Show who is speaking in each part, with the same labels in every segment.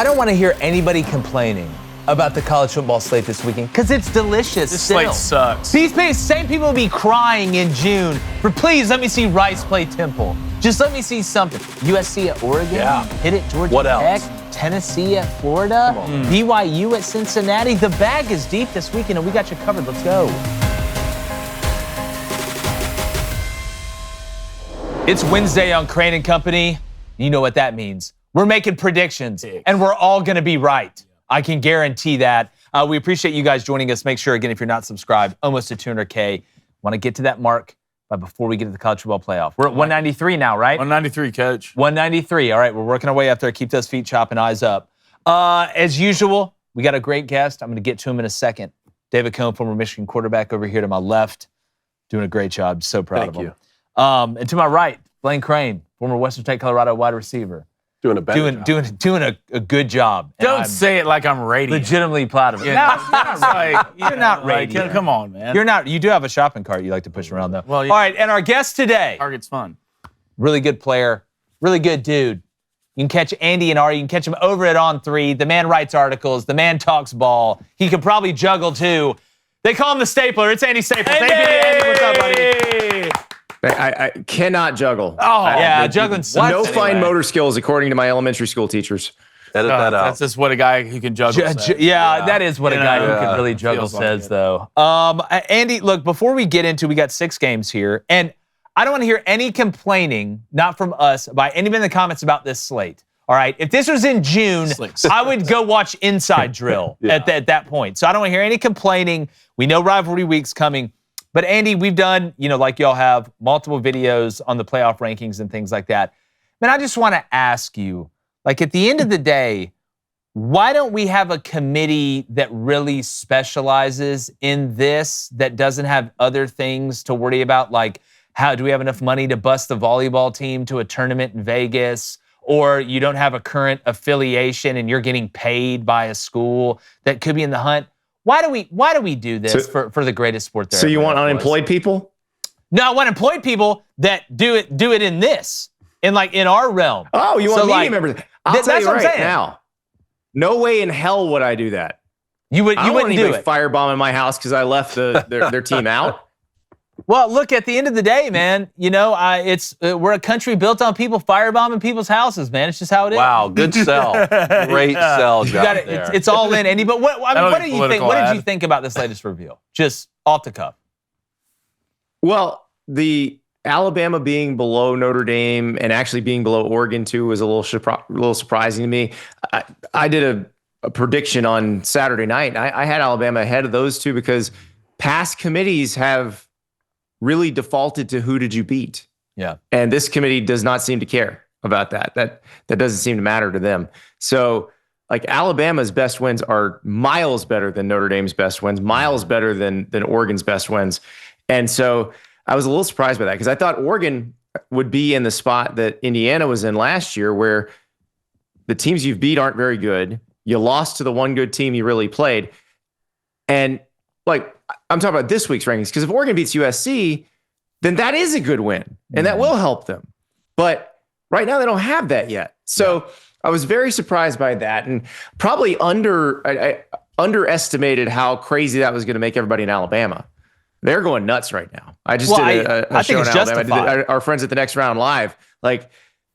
Speaker 1: I don't want to hear anybody complaining about the college football slate this weekend because it's delicious.
Speaker 2: This slate sucks.
Speaker 1: These same people will be crying in June for please let me see Rice play Temple. Just let me see something. USC at Oregon.
Speaker 2: Yeah.
Speaker 1: Hit it. Georgia
Speaker 2: What
Speaker 1: Tech.
Speaker 2: else?
Speaker 1: Tennessee at Florida. BYU at Cincinnati. The bag is deep this weekend, and we got you covered. Let's go. It's Wednesday on Crain and Company. You know what that means. We're making predictions, and we're all going to be right. I can guarantee that. We appreciate you guys joining us. Make sure, again, if you're not subscribed, almost to 200K. Want to get to that mark before we get to the college football playoff. We're at 193 now, right?
Speaker 2: 193, Coach.
Speaker 1: 193. All right, we're working our way up there. Keep those feet chopping, eyes up. As usual, we got a great guest. I'm going to get to him in a second. David Cohn, former Michigan quarterback, over here to my left, doing a great job. So proud of him.
Speaker 2: Thank
Speaker 1: you. And to my right, Blaine Crain, former Western State Colorado wide receiver.
Speaker 3: Doing a better job.
Speaker 1: Doing a good job. And
Speaker 2: Don't say it like I'm radiant.
Speaker 1: legitimately proud of it.
Speaker 2: Yeah, you're
Speaker 1: not radiant.
Speaker 2: Come on, man.
Speaker 1: You're not. You do have a shopping cart you like to push around, though.
Speaker 2: Well,
Speaker 1: all right, and our guest today,
Speaker 2: Target's fun.
Speaker 1: really good player, really good dude. You can catch Andy and Ari. You can catch him over at On3. The man writes articles. The man talks ball. He could probably juggle, too. They call him the Stapler. It's Andy Staples. Andy, what's up, buddy?
Speaker 4: I cannot juggle.
Speaker 1: Oh, yeah, juggling sucks.
Speaker 4: No fine motor skills, according to my elementary school teachers.
Speaker 3: Edit that out.
Speaker 2: That's just what a guy who can juggle says.
Speaker 1: Yeah, that is what a guy who
Speaker 3: Yeah.
Speaker 1: can really juggle
Speaker 2: Feels like
Speaker 1: says,
Speaker 2: it.
Speaker 1: though. Andy, look, before we get into, we got 6 games here, and I don't want to hear any complaining, not from us, by anybody in the comments about this slate. All right, if this was in June, I would go watch Inside Drill at that point. So I don't want to hear any complaining. We know rivalry week's coming. But Andy, we've done, like y'all have, multiple videos on the playoff rankings and things like that. Man, I just want to ask you, like at the end of the day, why don't we have a committee that really specializes in this, that doesn't have other things to worry about? Like, how do we have enough money to bust the volleyball team to a tournament in Vegas? Or you don't have a current affiliation and you're getting paid by a school that could be in the hunt? Why do we do this for the greatest sport there?
Speaker 4: So you want unemployed people?
Speaker 1: No, I want employed people that do it in this, in our realm.
Speaker 4: Oh, you want media members? I'll tell you
Speaker 1: what I'm
Speaker 4: right
Speaker 1: saying.
Speaker 4: now. No way in hell would I do that.
Speaker 1: You wouldn't do it.
Speaker 4: Firebomb in my house because I left their team out.
Speaker 1: Well, look, at the end of the day, man, we're a country built on people firebombing people's houses, man. It's just how it is.
Speaker 3: Wow, good sell. Great sell job there.
Speaker 1: It's all in, Andy. But what did you think? What did you
Speaker 2: ad.
Speaker 1: think about this latest reveal? Just off the cuff.
Speaker 4: Well, the Alabama being below Notre Dame and actually being below Oregon too was a little surprising to me. I did a prediction on Saturday night. I had Alabama ahead of those two because past committees have really defaulted to who did you beat.
Speaker 1: Yeah.
Speaker 4: And this committee does not seem to care about that. That doesn't seem to matter to them. So like Alabama's best wins are miles better than Notre Dame's best wins, miles better than Oregon's best wins. And so I was a little surprised by that because I thought Oregon would be in the spot that Indiana was in last year where the teams you've beat aren't very good. You lost to the one good team you really played. And like, I'm talking about this week's rankings because if Oregon beats USC, then that is a good win and that will help them. But right now they don't have that yet. So I was very surprised by that and probably I underestimated how crazy that was going to make everybody in Alabama. They're going nuts right now. I just did a show in Alabama. Our friends at the Next Round Live, like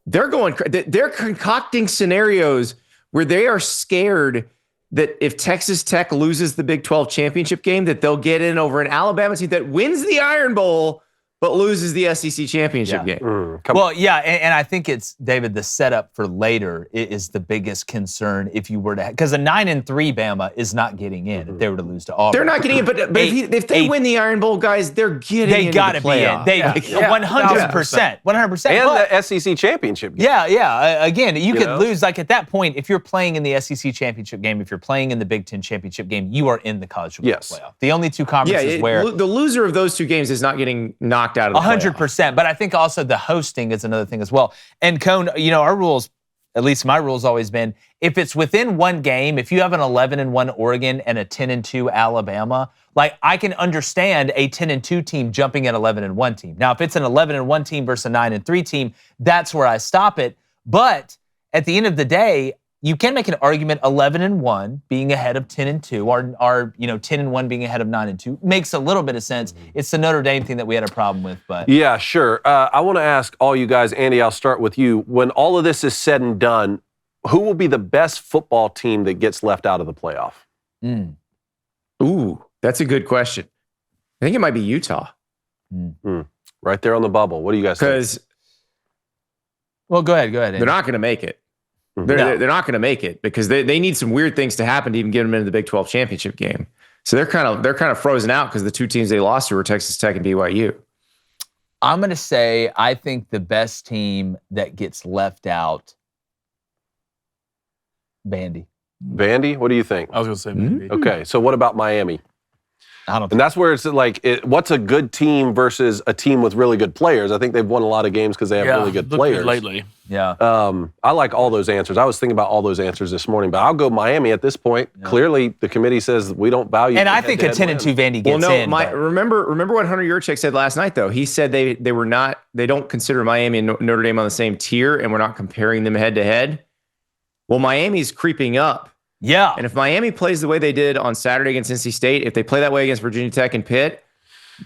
Speaker 4: they're concocting scenarios where they are scared that if Texas Tech loses the Big 12 championship game, that they'll get in over an Alabama team that wins the Iron Bowl but loses the SEC championship game.
Speaker 1: And I think it's, David, the setup for later is the biggest concern if you were to, because a 9-3 Bama is not getting in if they were to lose to Auburn.
Speaker 4: They're not getting in, but if they win the Iron Bowl, guys, they're getting
Speaker 1: they
Speaker 4: into
Speaker 1: gotta
Speaker 4: the playoff.
Speaker 1: be in. 100%. 100%.
Speaker 3: And the SEC championship game.
Speaker 1: Yeah. Again, you could lose, like at that point, if you're playing in the SEC championship game, if you're playing in the Big Ten championship game, you are in the college football playoff. The only two conferences where
Speaker 4: the loser of those two games is not getting knocked out of the
Speaker 1: 100%. But I think also the hosting is another thing as well. And Cone, our rules, at least my rule's always been, if it's within one game, if you have an 11-1 Oregon and a 10-2 Alabama, like I can understand a 10-2 team jumping at 11-1 team. Now, if it's an 11-1 team versus a 9-3 team, that's where I stop it. But at the end of the day, you can make an argument 11-1 being ahead of 10-2, or 10-1 being ahead of 9-2 makes a little bit of sense. It's the Notre Dame thing that we had a problem with, but
Speaker 3: yeah, sure. I want to ask all you guys, Andy. I'll start with you. When all of this is said and done, who will be the best football team that gets left out of the playoff?
Speaker 4: Ooh, that's a good question. I think it might be Utah.
Speaker 3: Right there on the bubble. What do you guys think?
Speaker 4: Because
Speaker 1: well, go ahead.
Speaker 4: They're not going to make it. They're not going to make it because they need some weird things to happen to even get them into the Big 12 championship game. So they're kind of frozen out because the two teams they lost to were Texas Tech and BYU.
Speaker 1: I'm going to say I think the best team that gets left out, Vandy.
Speaker 3: Vandy, what do you think?
Speaker 2: I was going to say Vandy.
Speaker 3: Okay, so what about Miami?
Speaker 1: I don't.
Speaker 3: And that's where it's like, what's a good team versus a team with really good players? I think they've won a lot of games because they have really good players
Speaker 2: lately.
Speaker 1: Yeah.
Speaker 3: I like all those answers. I was thinking about all those answers this morning, but I'll go Miami at this point. Yeah. Clearly, the committee says we don't value.
Speaker 1: And I think a 10-2 Vandy gets in.
Speaker 4: Remember what Hunter Yurchek said last night though. He said they don't consider Miami and Notre Dame on the same tier, and we're not comparing them head to head. Well, Miami's creeping up.
Speaker 1: Yeah.
Speaker 4: And if Miami plays the way they did on Saturday against NC State, if they play that way against Virginia Tech and Pitt,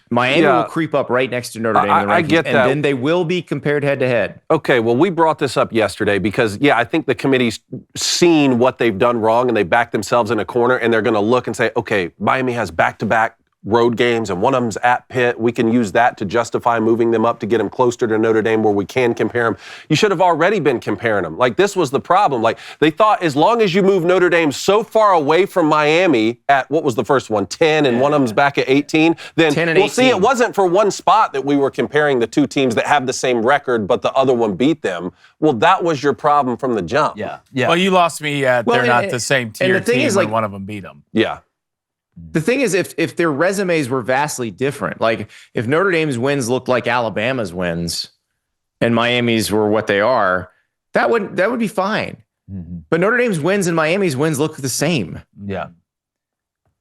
Speaker 4: Miami will creep up right next to Notre Dame in the rankings. I get that. And then they will be compared head to head.
Speaker 3: Okay, well, we brought this up yesterday because, I think the committee's seen what they've done wrong and they backed themselves in a corner and they're going to look and say, okay, Miami has back-to-back road games and one of them's at Pitt. We can use that to justify moving them up to get them closer to Notre Dame where we can compare them. You should have already been comparing them. Like, this was the problem. Like, they thought as long as you move Notre Dame so far away from Miami at, what was the first one, 10, and one of them's back at 18, then we'll see, it wasn't for one spot that we were comparing the two teams that have the same record, but the other one beat them. Well, that was your problem from the jump.
Speaker 1: Yeah.
Speaker 2: Well, you lost me at they're not the same tier
Speaker 4: and the thing
Speaker 2: team
Speaker 4: is,
Speaker 2: when
Speaker 4: like,
Speaker 2: one of them beat them.
Speaker 3: Yeah.
Speaker 4: The thing is, if their resumes were vastly different, like if Notre Dame's wins looked like Alabama's wins and Miami's were what they are, that would be fine. But Notre Dame's wins and Miami's wins look the same.
Speaker 1: Yeah.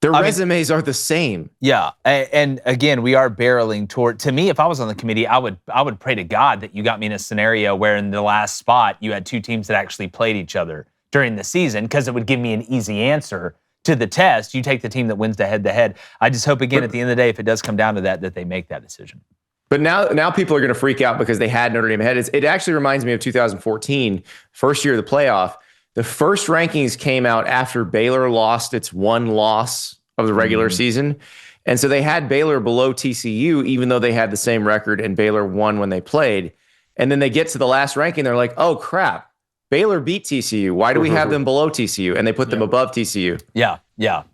Speaker 4: Their resumes are the same.
Speaker 1: Yeah. And again, we are barreling toward, to me, if I was on the committee, I would pray to God that you got me in a scenario where in the last spot, you had two teams that actually played each other during the season, because it would give me an easy answer to the test. You take the team that wins the head-to-head. I just hope, again, at the end of the day, if it does come down to that they make that decision.
Speaker 4: But now people are going to freak out because they had Notre Dame ahead. It actually reminds me of 2014, first year of the playoff. The first rankings came out after Baylor lost its one loss of the regular season. And so they had Baylor below TCU, even though they had the same record and Baylor won when they played. And then they get to the last ranking. They're like, oh, crap. Baylor beat TCU. Why do we have them below TCU? And they put them above TCU.
Speaker 1: Yeah. I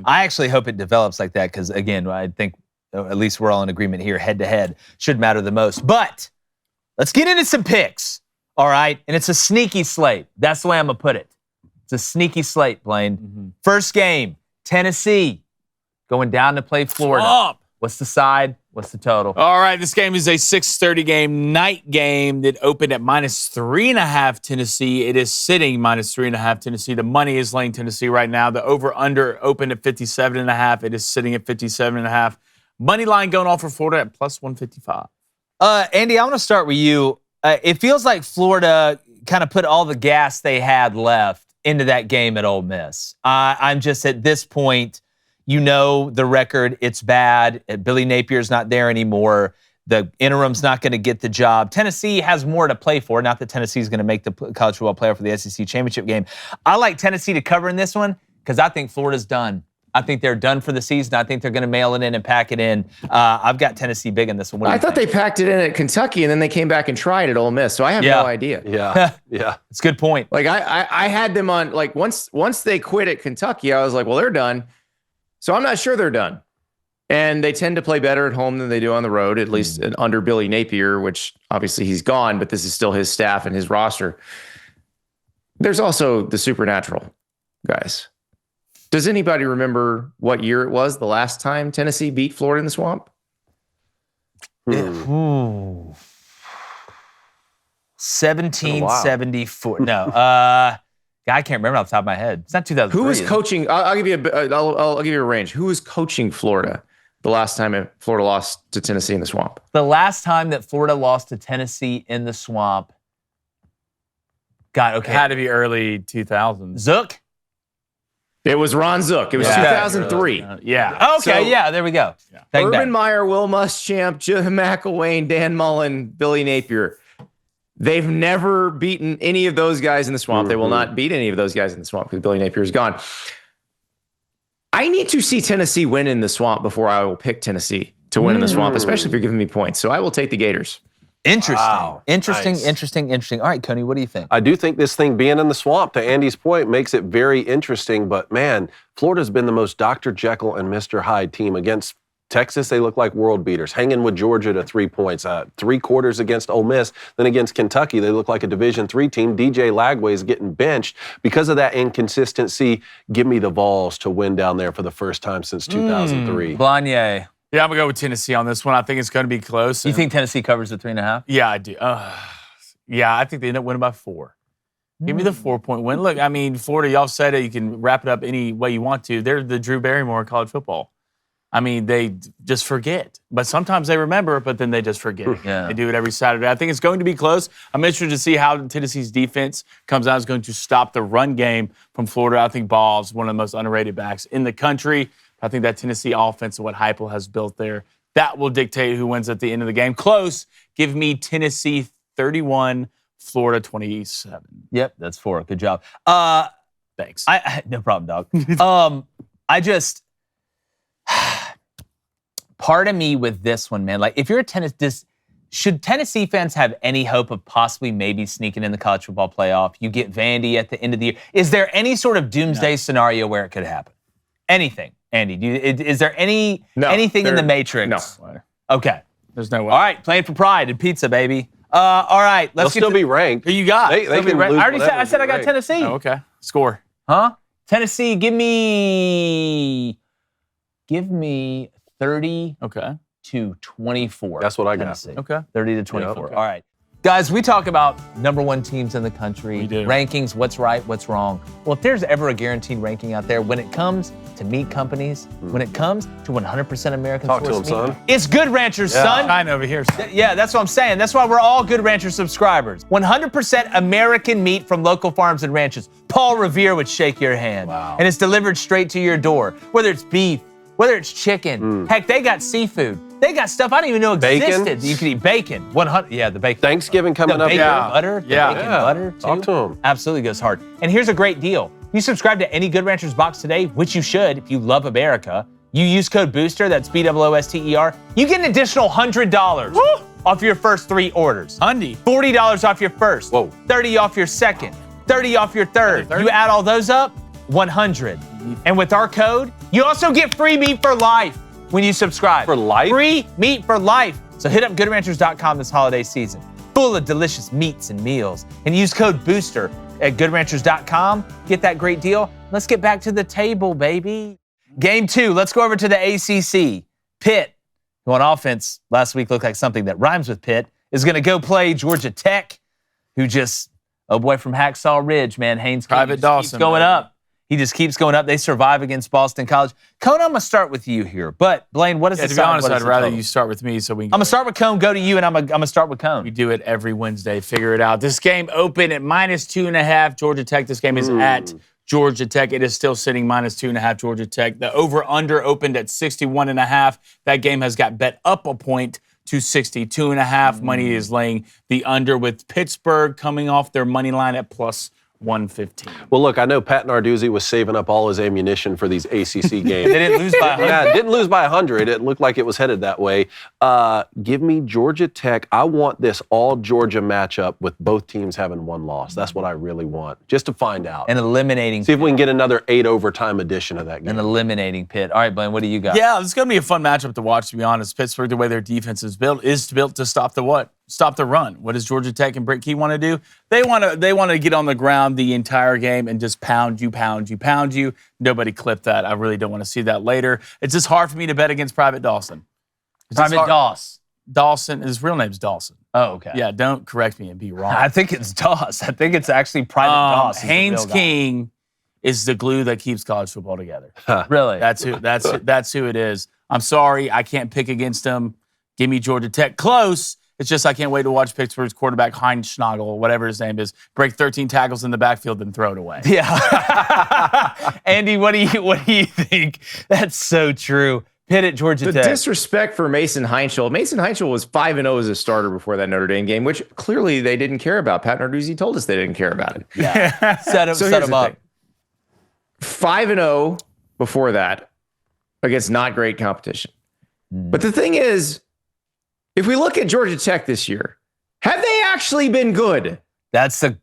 Speaker 1: actually hope it develops like that because, again, I think at least we're all in agreement here. Head-to-head should matter the most. But let's get into some picks, all right? And it's a sneaky slate. That's the way I'm going to put it. It's a sneaky slate, Blaine. First game, Tennessee going down to play Florida.
Speaker 2: Swamp.
Speaker 1: What's the side? What's the total?
Speaker 2: All right, this game is a 6:30 game, night game that opened at -3.5 Tennessee. It is sitting -3.5 Tennessee. The money is laying Tennessee right now. The over-under opened at 57.5. It is sitting at 57.5. Money line going off for Florida at +155.
Speaker 1: Andy, I want to start with you. It feels like Florida kind of put all the gas they had left into that game at Ole Miss. I'm just at this point, you know the record, it's bad. Billy Napier's not there anymore. The interim's not going to get the job. Tennessee has more to play for. Not that Tennessee's going to make the college football playoff for the SEC championship game. I like Tennessee to cover in this one because I think Florida's done. I think they're done for the season. I think they're going to mail it in and pack it in. I've got Tennessee big in this one.
Speaker 4: I thought they packed it in at Kentucky and then they came back and tried at Ole Miss. So I have no idea.
Speaker 3: Yeah.
Speaker 1: It's a good point.
Speaker 4: Like I had them on, like once they quit at Kentucky, I was like, well, they're done. So I'm not sure they're done. And they tend to play better at home than they do on the road, at least under Billy Napier, which obviously he's gone, but this is still his staff and his roster. There's also the supernatural guys. Does anybody remember what year it was the last time Tennessee beat Florida in the Swamp?
Speaker 1: 1774. No. I can't remember off the top of my head. It's not 2003.
Speaker 4: Who was coaching? I'll give you I'll give you a range. Who was coaching Florida the last time Florida lost to Tennessee in the Swamp?
Speaker 1: The last time that Florida lost to Tennessee in the Swamp. God, okay.
Speaker 2: It had to be early 2000s.
Speaker 1: Zook?
Speaker 4: It was Ron Zook. It was 2003.
Speaker 2: Yeah.
Speaker 1: Okay, yeah, there we go.
Speaker 2: Yeah.
Speaker 1: Bang,
Speaker 4: Urban
Speaker 1: bang.
Speaker 4: Meyer, Will Muschamp, Jim McElwain, Dan Mullen, Billy Napier. They've never beaten any of those guys in the swamp. They will not beat any of those guys in the swamp because Billy Napier is gone. I need to see Tennessee win in the swamp before I will pick Tennessee to win in the swamp, especially if you're giving me points. So I will take the Gators.
Speaker 1: Interesting.
Speaker 3: Wow.
Speaker 1: Interesting,
Speaker 3: Nice.
Speaker 1: interesting. All right, Coney, what do you think?
Speaker 3: I do think this thing being in the swamp, to Andy's point, makes it very interesting. But man, Florida's been the most Dr. Jekyll and Mr. Hyde team. Against Texas, they look like world beaters, hanging with Georgia to 3 points. 3 quarters against Ole Miss. Then against Kentucky, they look like a Division III team. DJ Lagway is getting benched. Because of that inconsistency, give me the Vols to win down there for the first time since 2003.
Speaker 1: Blanye.
Speaker 2: Yeah, I'm going to go with Tennessee on this one. I think it's going to be close.
Speaker 1: You think Tennessee covers the 3.5?
Speaker 2: Yeah, I do. Yeah, I think they end up winning by 4. Give me the 4-point win. Look, I mean, Florida, y'all said it. You can wrap it up any way you want to. They're the Drew Barrymore of college football. I mean, they just forget. But sometimes they remember, but then they just forget.
Speaker 1: Yeah.
Speaker 2: They do it every Saturday. I think it's going to be close. I'm interested to see how Tennessee's defense comes out. Is going to stop the run game from Florida. I think Ball is one of the most underrated backs in the country. I think that Tennessee offense and what Heupel has built there, that will dictate who wins at the end of the game. Close. Give me Tennessee 31, Florida 27.
Speaker 1: Yep, that's 4. Good job.
Speaker 2: Thanks.
Speaker 1: No problem, dog. I just part of me with this one, man. Like, if you're a Tennessee, should Tennessee fans have any hope of possibly maybe sneaking in the college football playoff? You get Vandy at the end of the year. Is there any sort of doomsday scenario where it could happen? Anything, Andy? Is there anything in the Matrix?
Speaker 4: No.
Speaker 1: Okay.
Speaker 2: There's no way.
Speaker 1: All right, playing for pride and pizza, baby. All right,
Speaker 3: They'll
Speaker 1: let's
Speaker 3: still be ranked.
Speaker 2: Who you got?
Speaker 3: They can lose
Speaker 1: I already said.
Speaker 3: whatever,
Speaker 1: I said I got
Speaker 3: right.
Speaker 1: Tennessee.
Speaker 2: Oh, okay. Score.
Speaker 1: Huh? Tennessee, give me 30
Speaker 2: Okay.
Speaker 1: to 24.
Speaker 3: That's what I got.
Speaker 1: Tennessee.
Speaker 2: Okay.
Speaker 1: 30 to 24.
Speaker 3: Yeah, okay.
Speaker 1: All right. Guys, we talk about #1 teams in the country,
Speaker 2: We do.
Speaker 1: rankings, what's right, what's wrong. Well, if there's ever a guaranteed ranking out there, when it comes to meat companies, when it comes to 100% American
Speaker 3: Talk to
Speaker 1: sourced
Speaker 3: him,
Speaker 1: meat,
Speaker 3: son.
Speaker 1: it's Good Ranchers,
Speaker 3: Yeah.
Speaker 1: son.
Speaker 2: Nine over here. son.
Speaker 1: Yeah, that's what I'm saying. That's why we're all Good Ranchers subscribers. 100% American meat from local farms and ranches. Paul Revere would shake your hand.
Speaker 3: Wow.
Speaker 1: And it's delivered straight to your door. Whether it's beef, whether it's chicken. Heck, they got seafood. They got stuff I didn't even know
Speaker 3: Bacon?
Speaker 1: existed. You could eat bacon. 100. Yeah, the bacon.
Speaker 3: Thanksgiving coming
Speaker 1: The
Speaker 3: up.
Speaker 1: bacon
Speaker 2: Yeah.
Speaker 1: butter. The
Speaker 2: Yeah.
Speaker 1: bacon
Speaker 3: Yeah.
Speaker 1: butter, too.
Speaker 3: Talk to 'em.
Speaker 1: Absolutely goes hard. And here's a great deal. You subscribe to any Good Ranchers box today, which you should if you love America. You use code BOOSTER, that's BOOSTER. You get an additional $100 off your first 3 orders.
Speaker 2: Hundy.
Speaker 1: $40 off your first.
Speaker 3: Whoa.
Speaker 1: 30 off your second. 30 off your third.
Speaker 2: 30.
Speaker 1: You add all those up, 100. And with our code, you also get free meat for life when you subscribe.
Speaker 3: For life?
Speaker 1: Free meat for life. So hit up goodranchers.com this holiday season. Full of delicious meats and meals. And use code BOOSTER at goodranchers.com. Get that great deal. Let's get back to the table, baby. Game 2, let's go over to the ACC. Pitt, who on offense last week looked like something that rhymes with Pitt, is going to go play Georgia Tech, who just, oh boy, from Hacksaw Ridge, man, Haynes King
Speaker 2: Private
Speaker 1: just
Speaker 2: Dawson,
Speaker 1: keeps going
Speaker 2: baby.
Speaker 1: up. He just keeps going up. They survive against Boston College. Cone, I'm going to start with you here. But, Blaine, what is
Speaker 2: Yeah,
Speaker 1: the
Speaker 2: to be honest,
Speaker 1: what is
Speaker 2: I'd
Speaker 1: the
Speaker 2: rather
Speaker 1: total?
Speaker 2: you start with me so we can
Speaker 1: I'm going to start with Cone, go to you, and I'm going to start with
Speaker 2: We
Speaker 1: Cone.
Speaker 2: do it every Wednesday. Figure it out. This game opened at -2.5. Georgia Tech. This game is at Georgia Tech. It is still sitting -2.5. Georgia Tech. The over/under opened at 61.5. That game has got bet up a point to 62.5. Money is laying the under with Pittsburgh coming off their money line at +115.
Speaker 3: Well, look, I know Pat Narduzzi was saving up all his ammunition for these ACC games.
Speaker 1: They didn't lose by 100.
Speaker 3: Yeah, it didn't lose by 100. It looked like it was headed that way. Give me Georgia Tech. I want this all-Georgia matchup with both teams having 1 loss. That's what I really want, just to find out.
Speaker 1: And eliminating
Speaker 3: See if we can get another 8 overtime edition of that game.
Speaker 1: and eliminating Pitt. All right, Blaine, what do you got?
Speaker 2: Yeah, it's going to be a fun matchup to watch, to be honest. Pittsburgh, the way their defense is built to stop the what? Stop the run. What does Georgia Tech and Britt Key want to do? They want to get on the ground the entire game and just pound you. Nobody clipped that. I really don't want to see that later. It's just hard for me to bet against Private Dawson. It's just
Speaker 1: Private
Speaker 2: hard-
Speaker 1: Doss.
Speaker 2: Dawson, his real name's Dawson.
Speaker 1: Oh, okay.
Speaker 2: Yeah, don't correct me and be wrong.
Speaker 1: I think it's Doss. I think it's actually Private Doss. is the
Speaker 2: Haynes
Speaker 1: real guy.
Speaker 2: King is the glue that keeps college football together.
Speaker 1: Really?
Speaker 2: That's who it is. I'm sorry, I can't pick against him. Give me Georgia Tech. Close. It's just I can't wait to watch Pittsburgh's quarterback Heinz Schnagel, whatever his name is, break 13 tackles in the backfield and throw it away.
Speaker 1: Yeah. Andy, what do you think? That's so true. Pitt at Georgia Tech.
Speaker 4: The disrespect for Mason Heinschel. Mason Heinschel was 5-0 as a starter before that Notre Dame game, which clearly they didn't care about. Pat Narduzzi told us they didn't care about it.
Speaker 1: Yeah. set him up.
Speaker 4: 5-0 before that against not great competition. But the thing is, if we look at Georgia Tech this year, have they actually been good?
Speaker 1: That's a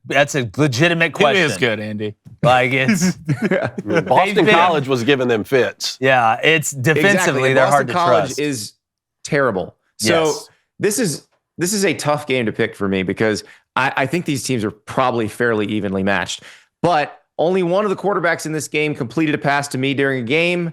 Speaker 1: legitimate question.
Speaker 2: It is good, Andy.
Speaker 1: Like it's
Speaker 3: Boston College was giving them fits.
Speaker 1: Yeah, it's defensively they're hard to
Speaker 4: Boston College
Speaker 1: trust.
Speaker 4: is terrible. So this is a tough game to pick for me because I think these teams are probably fairly evenly matched. But only one of the quarterbacks in this game completed a pass to me during a game.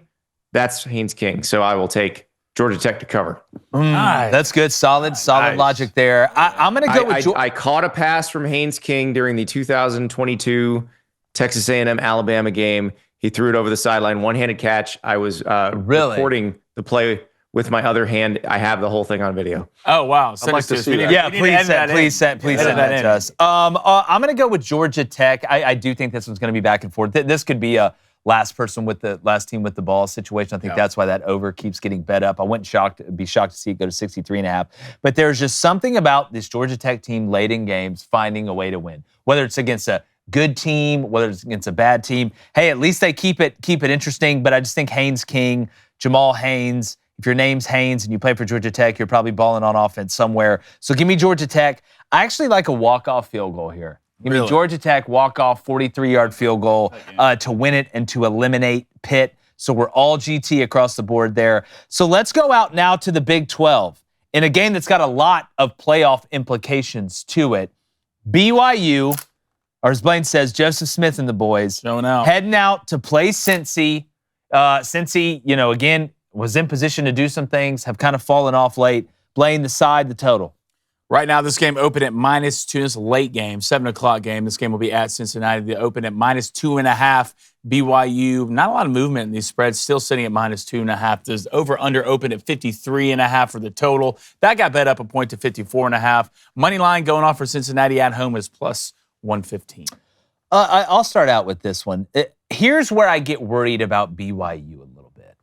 Speaker 4: That's Haynes King. So I will take Georgia Tech to cover.
Speaker 1: Nice. That's good. Solid logic there. I'm going to go with
Speaker 4: I caught a pass from Haynes King during the 2022 Texas A&M Alabama game. He threw it over the sideline, one-handed catch. I was recording the play with my other hand. I have the whole thing on video.
Speaker 2: Oh, wow.
Speaker 3: I'd like to see that.
Speaker 1: Yeah, please send that to us. I'm going to go with Georgia Tech. I do think this one's going to be back and forth. This could be a last team with the ball situation. I think that's why that over keeps getting bet up. I wouldn't be shocked to see it go to 63.5. But there's just something about this Georgia Tech team late in games finding a way to win. Whether it's against a good team, whether it's against a bad team. Hey, at least they keep it interesting. But I just think Haynes King, Jamal Haynes, if your name's Haynes and you play for Georgia Tech, you're probably balling on offense somewhere. So give me Georgia Tech. I actually like a walk-off field goal here. Give me Georgia Tech walk-off 43-yard field goal to win it and to eliminate Pitt. So we're all GT across the board there. So let's go out now to the Big 12 in a game that's got a lot of playoff implications to it. BYU, or as Blaine says, Joseph Smith and the boys, heading out to play Cincy. Cincy, again, was in position to do some things, have kind of fallen off late. Blaine, the total.
Speaker 2: Right now, this game opened at -2. It's a late game, 7 o'clock game. This game will be at Cincinnati. They open at -2.5. BYU, not a lot of movement in these spreads, still sitting at -2.5. The over-under opened at 53.5 for the total. That got bet up a point to 54.5. Money line going off for Cincinnati at home is +115.
Speaker 1: I'll start out with this one. Here's where I get worried about BYU a little bit.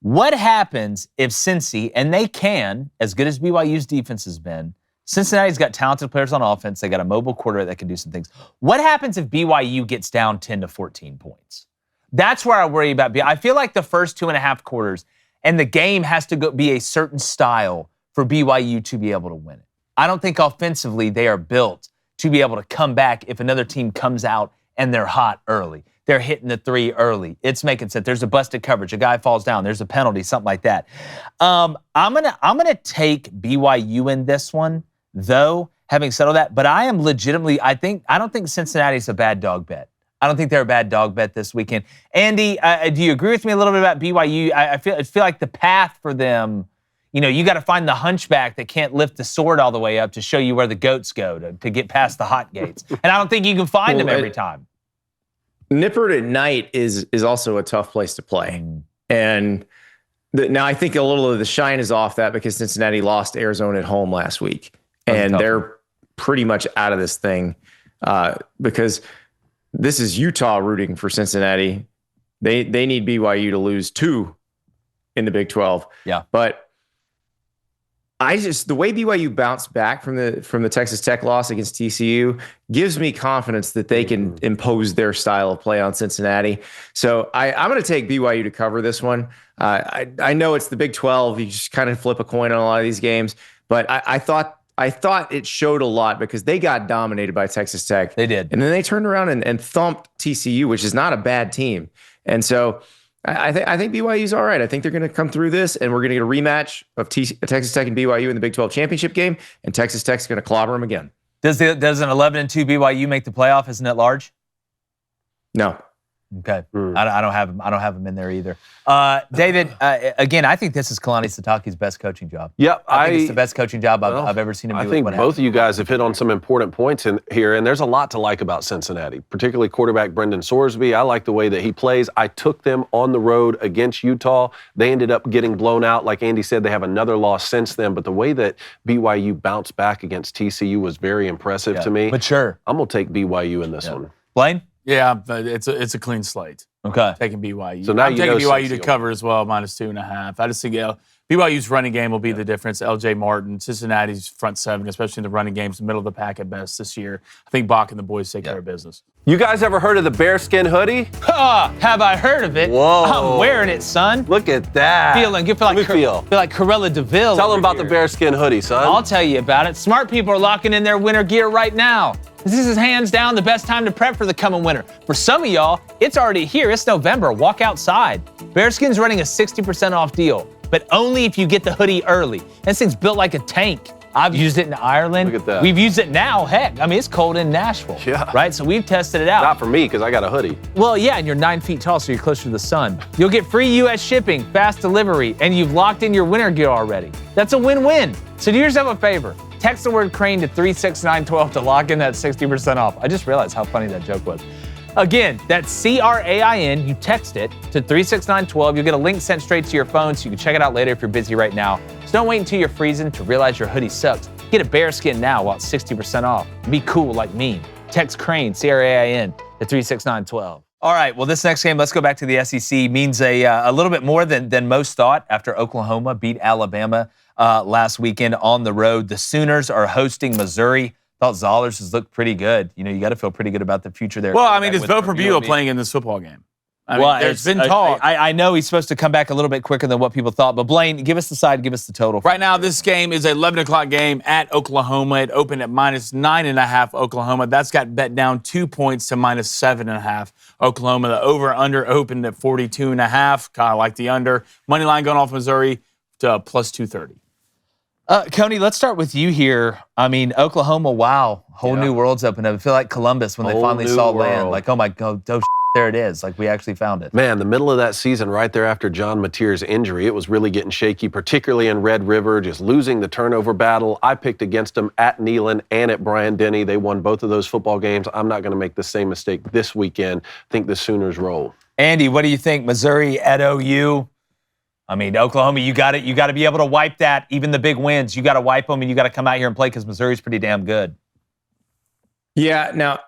Speaker 1: What happens if Cincy, and they can, as good as BYU's defense has been, Cincinnati's got talented players on offense. They got a mobile quarterback that can do some things. What happens if BYU gets down 10 to 14 points? That's where I worry about BYU. I feel like the first 2.5 quarters, and the game has to be a certain style for BYU to be able to win it. I don't think offensively they are built to be able to come back if another team comes out and they're hot early. They're hitting the three early. It's making sense. There's a busted coverage. A guy falls down. There's a penalty, something like that. I'm gonna take BYU in this one, though, having said all that. But I am legitimately, I don't think Cincinnati's a bad dog bet. I don't think they're a bad dog bet this weekend. Andy, do you agree with me a little bit about BYU? I feel like the path for them, you got to find the hunchback that can't lift the sword all the way up to show you where the goats go to get past the hot gates. And I don't think you can find them every time.
Speaker 4: Nippert at night is also a tough place to play. And now I think a little of the shine is off that because Cincinnati lost Arizona at home last week. And they're pretty much out of this thing because this is Utah rooting for Cincinnati. They need BYU to lose 2 in the Big 12.
Speaker 1: Yeah.
Speaker 4: But the way BYU bounced back from the Texas Tech loss against TCU gives me confidence that they can impose their style of play on Cincinnati. So I'm going to take BYU to cover this one. I know it's the Big 12. You just kind of flip a coin on a lot of these games, but I thought it showed a lot because they got dominated by Texas Tech.
Speaker 1: They did.
Speaker 4: And then they turned around and thumped TCU, which is not a bad team. And so I think BYU's all right. I think they're going to come through this, and we're going to get a rematch of Texas Tech and BYU in the Big 12 championship game, and Texas Tech's going to clobber them again.
Speaker 1: Does an 11-2 BYU make the playoff? Isn't it large?
Speaker 4: No.
Speaker 1: Okay, I don't have him. I don't have him in there either. David, again, I think this is Kalani Sitake's best coaching job.
Speaker 3: Yep,
Speaker 1: I think it's the best coaching job I've ever seen him do.
Speaker 3: I think both of you guys have hit on some important points in here, and there's a lot to like about Cincinnati, particularly quarterback Brendan Sorsby. I like the way that he plays. I took them on the road against Utah. They ended up getting blown out. Like Andy said, they have another loss since then, but the way that BYU bounced back against TCU was very impressive to me.
Speaker 1: Mature.
Speaker 3: I'm going to take BYU in this one.
Speaker 1: Blaine?
Speaker 2: Yeah, but it's a clean slate.
Speaker 1: Okay.
Speaker 2: Taking BYU.
Speaker 3: So now
Speaker 2: I'm taking BYU to
Speaker 3: Cincy
Speaker 2: cover as well, -2.5. I just think BYU's running game will be the difference. LJ Martin, Cincinnati's front seven, especially in the running games, middle of the pack at best this year. I think Bach and the boys take care of business.
Speaker 3: You guys ever heard of the bearskin hoodie?
Speaker 1: Have I heard of it?
Speaker 3: Whoa.
Speaker 1: I'm wearing it, son.
Speaker 3: Look at that.
Speaker 1: Feeling good. Feel like Corella DeVille.
Speaker 3: Tell them about
Speaker 1: here.
Speaker 3: the bearskin hoodie, son.
Speaker 1: I'll tell you about it. Smart people are locking in their winter gear right now. This is hands down the best time to prep for the coming winter. For some of y'all, it's already here. It's November. Walk outside. Bearskin's running a 60% off deal, but only if you get the hoodie early. This thing's built like a tank. I've used it in Ireland.
Speaker 3: Look at that.
Speaker 1: We've used it now. Heck, I mean, it's cold in Nashville.
Speaker 3: Yeah.
Speaker 1: Right? So we've tested it out.
Speaker 3: Not for me, because I got a hoodie.
Speaker 1: Well, yeah, and you're 9 feet tall, so you're closer to the sun. You'll get free U.S. shipping, fast delivery, and you've locked in your winter gear already. That's a win-win. So do yourself a favor. Text the word Crain to 36912 to lock in that 60% off. I just realized how funny that joke was. Again, that's CRAIN. You text it to 36912. You'll get a link sent straight to your phone so you can check it out later if you're busy right now. So don't wait until you're freezing to realize your hoodie sucks. Get a bearskin now while it's 60% off. Be cool like me. Text Crain, CRAIN, to 36912. All right, well, this next game, let's go back to the SEC, means a little bit more than most thought after Oklahoma beat Alabama last weekend on the road. The Sooners are hosting Missouri. Thought Zollers has looked pretty good. You know, you got to feel pretty good about the future there.
Speaker 2: Well, I mean, is Bo Perbula playing in this football game? I mean, there's been talk.
Speaker 1: I know he's supposed to come back a little bit quicker than what people thought, but Blaine, give us the side, give us the total.
Speaker 2: Right now, this game is an 11 o'clock game at Oklahoma. It opened at -9.5 Oklahoma. That's got bet down 2 points to -7.5 Oklahoma. The over-under opened at 42.5. Kind of like the under. Money line going off Missouri to +230.
Speaker 1: Coney, let's start with you here. I mean, Oklahoma, wow, whole new world's opened up. I feel like Columbus when they finally saw land. Like, oh my God, there it is. Like, we actually found it.
Speaker 3: Man, the middle of that season, right there after John Mateer's injury, it was really getting shaky, particularly in Red River, just losing the turnover battle. I picked against them at Neyland and at Bryant-Denny. They won both of those football games. I'm not going to make the same mistake this weekend. I think the Sooners roll.
Speaker 1: Andy, what do you think? Missouri at OU? I mean, Oklahoma, you got to be able to wipe that. Even the big wins, you got to wipe them, and you got to come out here and play because Missouri's pretty damn good.
Speaker 4: Yeah. Now,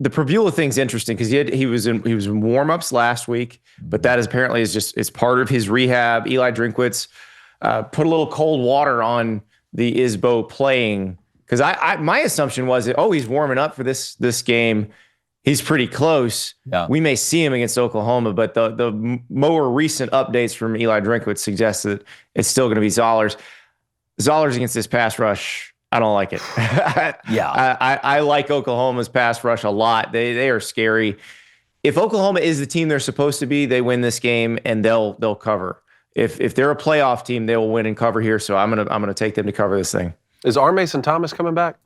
Speaker 4: the Perbula thing's interesting because he was in warm-ups last week, but that is apparently it's part of his rehab. Eli Drinkwitz put a little cold water on the Isbo playing because my assumption was that he's warming up for this game. He's pretty close.
Speaker 1: Yeah.
Speaker 4: We may see him against Oklahoma, but the more recent updates from Eli Drinkwitz suggest that it's still going to be Zollers. Zollers against this pass rush, I don't like it.
Speaker 1: Yeah.
Speaker 4: I like Oklahoma's pass rush a lot. They are scary. If Oklahoma is the team they're supposed to be, they win this game and they'll cover. If they're a playoff team, they will win and cover here. So I'm gonna take them to cover this thing.
Speaker 3: Is R. Mason Thomas coming back?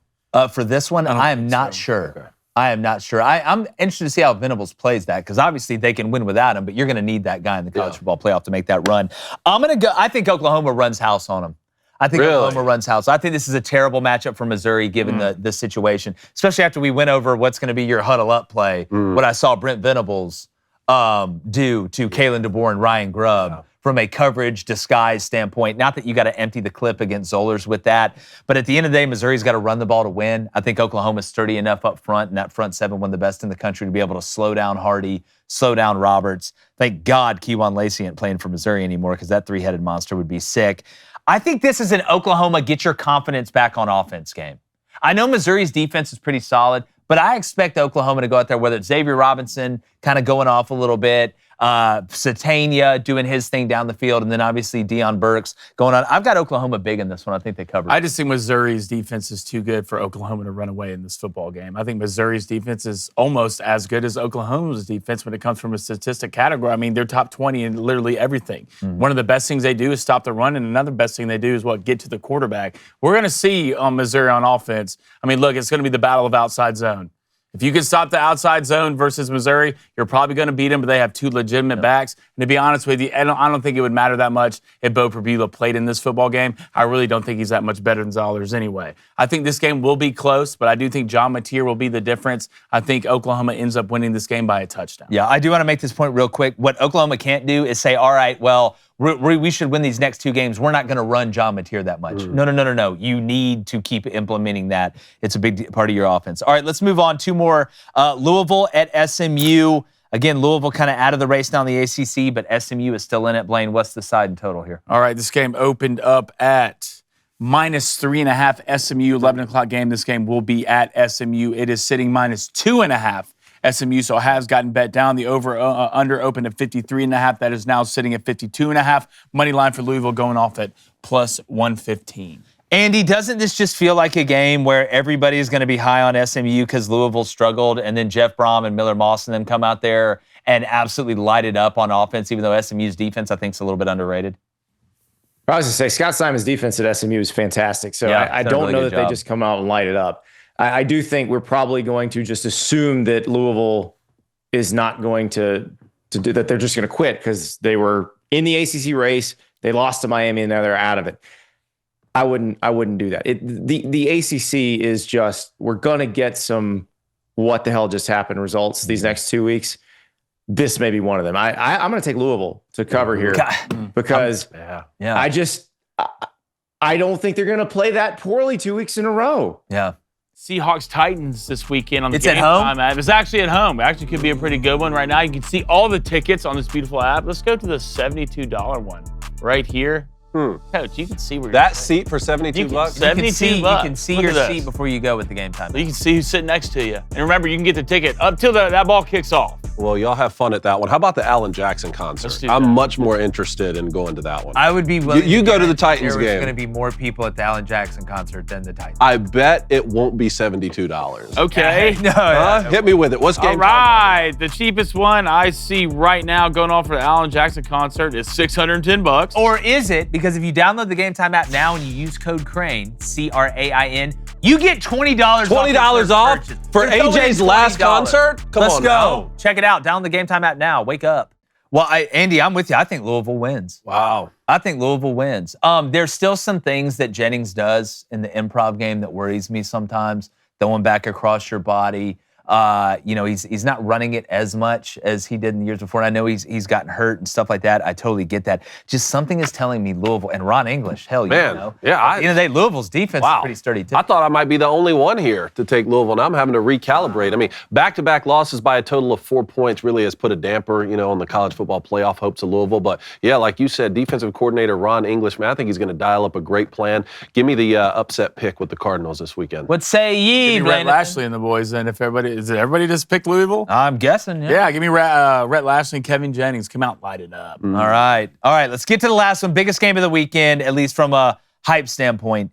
Speaker 1: For this one, I am not sure. Okay. I am not sure. I'm interested to see how Venables plays that because obviously they can win without him, but you're going to need that guy in the college football playoff to make that run. I'm going to go. I think Oklahoma runs house on them. I think Oklahoma runs house. I think this is a terrible match-up for Missouri given the situation, especially after we went over what's going to be your huddle-up play, what I saw Brent Venables do to Kalen DeBoer and Ryan Grubb. From a coverage disguise standpoint. Not that you got to empty the clip against Zollers with that, but at the end of the day, Missouri's got to run the ball to win. I think Oklahoma's sturdy enough up front, and that front seven, one of the best in the country, to be able to slow down Hardy, slow down Roberts. Thank God Kejuan Lacey ain't playing for Missouri anymore because that three-headed monster would be sick. I think this is an Oklahoma get your confidence back on offense game. I know Missouri's defense is pretty solid, but I expect Oklahoma to go out there, whether it's Xavier Robinson kind of going off a little bit, Satania doing his thing down the field, and then obviously Deion Burks going on. I've got Oklahoma big in this one. I think they cover it.
Speaker 2: I just think Missouri's defense is too good for Oklahoma to run away in this football game. I think Missouri's defense is almost as good as Oklahoma's defense when it comes from a statistic category. I mean, they're top 20 in literally everything. One of the best things they do is stop the run, and another best thing they do is get to the quarterback. We're going to see Missouri on offense. I mean, look, it's going to be the battle of outside zone. If you can stop the outside zone versus Missouri, you're probably going to beat them, but they have two legitimate backs. And to be honest with you, I don't think it would matter that much if Bo Perbula played in this football game. I really don't think he's that much better than Zollers anyway. I think this game will be close, but I do think John Mateer will be the difference. I think Oklahoma ends up winning this game by a touchdown.
Speaker 1: Yeah, I do want to make this point real quick. What Oklahoma can't do is say, all right, well, we should win these next two games. We're not going to run John Mateer that much. No. You need to keep implementing that. It's a big part of your offense. All right, let's move on. Two more. Louisville at SMU. Again, Louisville kind of out of the race now in the ACC, but SMU is still in it. Blaine, what's the side and total here?
Speaker 2: All right, this game opened up at -3.5 SMU, 11 o'clock game. This game will be at SMU. It is sitting -2.5 SMU, so has gotten bet down. The over-under opened at 53.5. That is now sitting at 52.5. Money line for Louisville going off at +115.
Speaker 1: Andy, doesn't this just feel like a game where everybody is going to be high on SMU because Louisville struggled, and then Jeff Brom and Miller Moss and them come out there and absolutely light it up on offense, even though SMU's defense, I think, is a little bit underrated?
Speaker 4: I was going to say, Scott Simon's defense at SMU is fantastic, so
Speaker 1: Yeah,
Speaker 4: I don't know that they just come out and light it up. I do think we're probably going to just assume that Louisville is not going to do that. They're just going to quit because they were in the ACC race. They lost to Miami and now they're out of it. I wouldn't do that. The ACC is just, we're going to get some what the hell just happened results these next 2 weeks. This may be one of them. I'm going to take Louisville to cover here because I don't think they're going to play that poorly 2 weeks in a row.
Speaker 1: Yeah.
Speaker 2: Seahawks Titans this weekend on the
Speaker 1: It's
Speaker 2: game
Speaker 1: at home?
Speaker 2: time. It's actually at home. It actually could be a pretty good one right now. You can see all the tickets on this beautiful app. Let's go to the $72 one right here. Coach, you can see where
Speaker 3: that seat for $72.
Speaker 1: You can see your seat before you go with the game time.
Speaker 2: You can see who's sitting next to you. And remember, you can get the ticket up till that ball kicks off.
Speaker 3: Well, y'all have fun at that one. How about the Alan Jackson concert? I'm much more interested in going to that one.
Speaker 1: I would be willing.
Speaker 3: You go to the Titans game.
Speaker 1: There's going to be more people at the Alan Jackson concert than the Titans.
Speaker 3: I bet it won't be $72.
Speaker 2: Okay.
Speaker 3: Hit me with it. What's game
Speaker 2: time? All right. The cheapest one I see right now going off for the Alan Jackson concert is $610.
Speaker 1: Or is it? Because if you download the Game Time app now and you use code Crain, CRAIN, you get $20
Speaker 3: off for AJ's last concert? Come on,
Speaker 1: let's go. Check it out. Download the Game Time app now. Wake up. Well, Andy, I'm with you. I think Louisville wins.
Speaker 3: Wow.
Speaker 1: I think Louisville wins. There's still some things that Jennings does in the improv game that worries me sometimes. Throwing back across your body. He's not running it as much as he did in the years before. And I know he's gotten hurt and stuff like that. I totally get that. Just something is telling me Louisville and Ron English. Hell,
Speaker 3: man,
Speaker 1: At
Speaker 3: the
Speaker 1: end of the day, Louisville's defense is pretty sturdy too.
Speaker 3: I thought I might be the only one here to take Louisville, and I'm having to recalibrate. I mean, back-to-back losses by a total of 4 points really has put a damper, on the college football playoff hopes of Louisville. But yeah, like you said, defensive coordinator Ron English, man, I think he's going to dial up a great plan. Give me the upset pick with the Cardinals this weekend.
Speaker 1: What say ye,
Speaker 2: Give me Rhett Lashley and the boys then. If everybody just picked Louisville?
Speaker 1: I'm guessing,
Speaker 2: yeah. Give me Rhett Lashley and Kevin Jennings. Come out, light it up.
Speaker 1: All right. Let's get to the last one. Biggest game of the weekend, at least from a hype standpoint.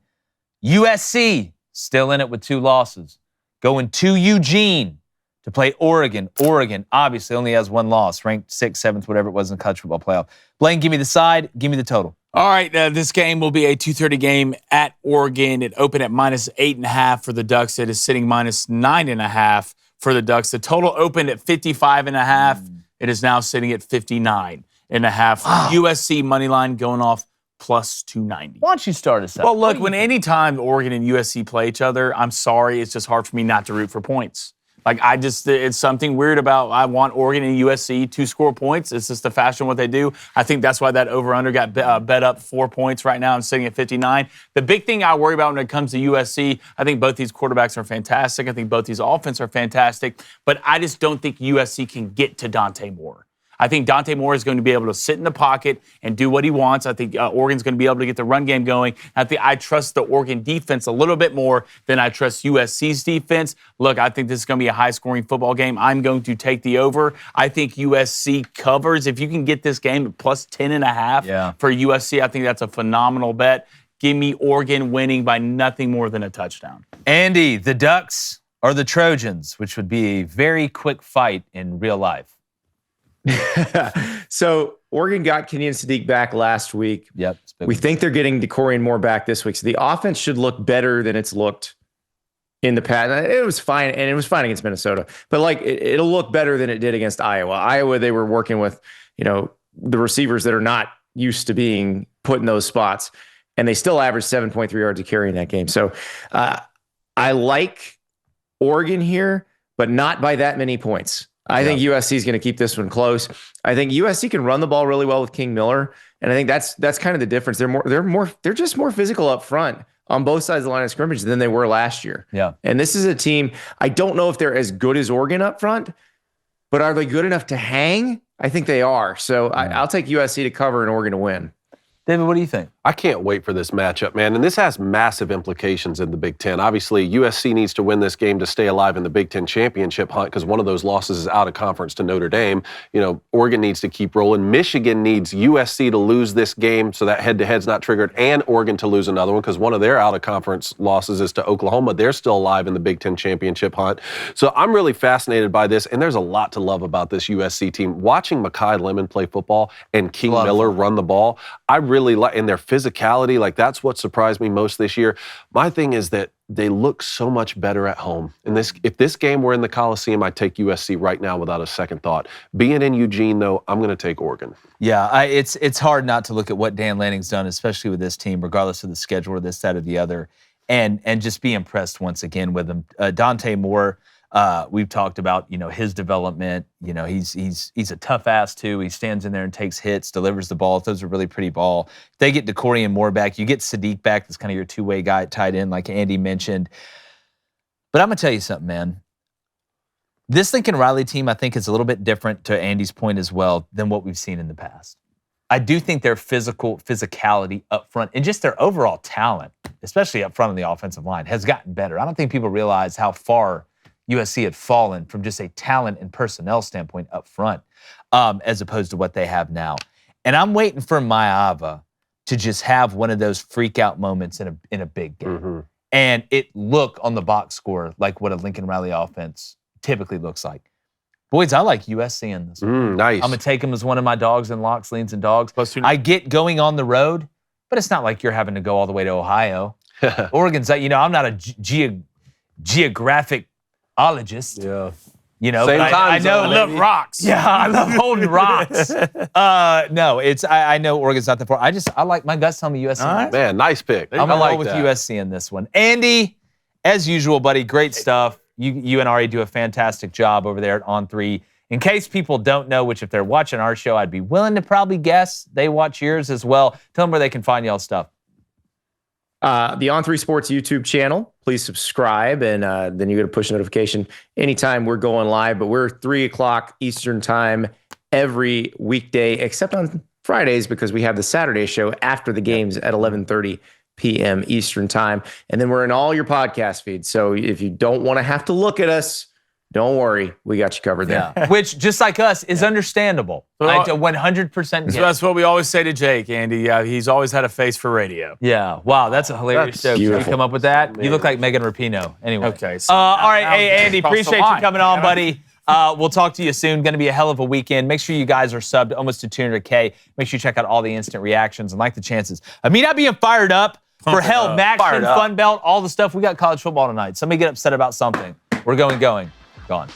Speaker 1: USC still in it with 2 losses. Going to Eugene to play Oregon. Oregon obviously only has 1 loss, ranked 6th, 7th, whatever it was in the college football playoff. Blaine, give me the side. Give me the total.
Speaker 2: All right, this game will be a 2:30 game at Oregon. It opened at -8.5 for the Ducks. It is sitting -9.5 for the Ducks. The total opened at 55.5. It is now sitting at 59.5.
Speaker 1: Wow.
Speaker 2: USC money line going off +290.
Speaker 1: Why don't you start us out?
Speaker 2: Well, look, anytime Oregon and USC play each other, I'm sorry, it's just hard for me not to root for points. It's something weird about, I want Oregon and USC to score points. It's just the fashion what they do. I think that's why that over-under got bet up 4 points right now and sitting at 59. The big thing I worry about when it comes to USC, I think both these quarterbacks are fantastic. I think both these offenses are fantastic. But I just don't think USC can get to Dante Moore. I think Dante Moore is going to be able to sit in the pocket and do what he wants. I think Oregon's going to be able to get the run game going. I trust the Oregon defense a little bit more than I trust USC's defense. Look, I think this is going to be a high-scoring football game. I'm going to take the over. I think USC covers. If you can get this game at +10.5 for USC, I think that's a phenomenal bet. Give me Oregon winning by nothing more than a touchdown.
Speaker 1: Andy, the Ducks or the Trojans, which would be a very quick fight in real life.
Speaker 4: So Oregon got Kenyon Sadiq back last week.
Speaker 1: Yep.
Speaker 4: We think they're getting DeCorian Moore back this week. So the offense should look better than it's looked in the past. It was fine, and it was fine against Minnesota. But like, it'll look better than it did against Iowa. Iowa, they were working with, the receivers that are not used to being put in those spots, and they still averaged 7.3 yards a carry in that game. So I like Oregon here, but not by that many points. I think USC is going to keep this one close. I think USC can run the ball really well with King Miller, and I think that's kind of the difference. They're just more physical up front on both sides of the line of scrimmage than they were last year.
Speaker 1: Yeah.
Speaker 4: And this is a team, I don't know if they're as good as Oregon up front, but are they good enough to hang? I think they are. So I'll take USC to cover and Oregon to win.
Speaker 1: David, what do you think?
Speaker 3: I can't wait for this matchup, man. And this has massive implications in the Big Ten. Obviously, USC needs to win this game to stay alive in the Big Ten championship hunt because one of those losses is out of conference to Notre Dame. Oregon needs to keep rolling. Michigan needs USC to lose this game so that head-to-head's not triggered, and Oregon to lose another one because one of their out-of-conference losses is to Oklahoma. They're still alive in the Big Ten championship hunt. So I'm really fascinated by this, and there's a lot to love about this USC team. Watching Mekhi Lemon play football and King Miller run the ball, I really like, and their physicality, like that's what surprised me most this year. My thing is that they look so much better at home. And if this game were in the Coliseum, I'd take USC right now without a second thought. Being in Eugene, though, I'm going to take Oregon.
Speaker 1: Yeah, it's hard not to look at what Dan Lanning's done, especially with this team, regardless of the schedule or this, that, or the other, and just be impressed once again with him. Dante Moore, we've talked about, his development. He's a tough ass too. He stands in there and takes hits, delivers the ball. Those are really pretty ball. If they get DeCorian Moore back, you get Sadiq back. That's kind of your two-way guy at tight end, like Andy mentioned. But I'm gonna tell you something, man. This Lincoln Riley team, I think, is a little bit different, to Andy's point as well, than what we've seen in the past. I do think their physicality up front and just their overall talent, especially up front on the offensive line, has gotten better. I don't think people realize how far USC had fallen from just a talent and personnel standpoint up front, as opposed to what they have now. And I'm waiting for Maava to just have one of those freak out moments in a big game.
Speaker 3: Mm-hmm.
Speaker 1: And it look on the box score like what a Lincoln Riley offense typically looks like. Boys, I like USC in this one.
Speaker 3: Nice.
Speaker 1: I'm going to take them as one of my dogs in locks, leans, and dogs. I get going on the road, but it's not like you're having to go all the way to Ohio. Oregon's, I'm not a geographic ologist.
Speaker 3: Yeah.
Speaker 1: But I know.
Speaker 2: I love rocks.
Speaker 1: Yeah, I love holding rocks. No, I know Oregon's not that far. I like, my guts tell me USC.
Speaker 2: Right.
Speaker 3: Man, nice pick.
Speaker 1: I'm going to roll with USC in this one. Andy, as usual, buddy, great stuff. You and Ari do a fantastic job over there at On3. In case people don't know, which if they're watching our show, I'd be willing to probably guess they watch yours as well. Tell them where they can find y'all's stuff.
Speaker 4: The On3 Sports YouTube channel. Please subscribe, and then you get a push notification anytime we're going live. But we're 3 o'clock Eastern time every weekday, except on Fridays because we have the Saturday show after the games at 11:30 p.m. Eastern time. And then we're in all your podcast feeds. So if you don't want to have to look at us, don't worry. We got you covered there.
Speaker 1: Yeah. Which, just like us, is understandable. I 100% get.
Speaker 2: So that's what we always say to Jake, Andy. Yeah, he's always had a face for radio.
Speaker 1: Yeah. Wow, that's a hilarious joke. Did you come up with that? Man. You look like Megan Rapinoe. Anyway.
Speaker 2: Okay. So
Speaker 1: all right. Hey, Andy, appreciate you coming on, buddy. We'll talk to you soon. Going to be a hell of a weekend. Make sure you guys are subbed almost to 200K. Make sure you check out all the instant reactions and like the chances of me not being fired up. For hell, Maction, Fun Belt, all the stuff. We got college football tonight. Somebody get upset about something. We're going. Gone.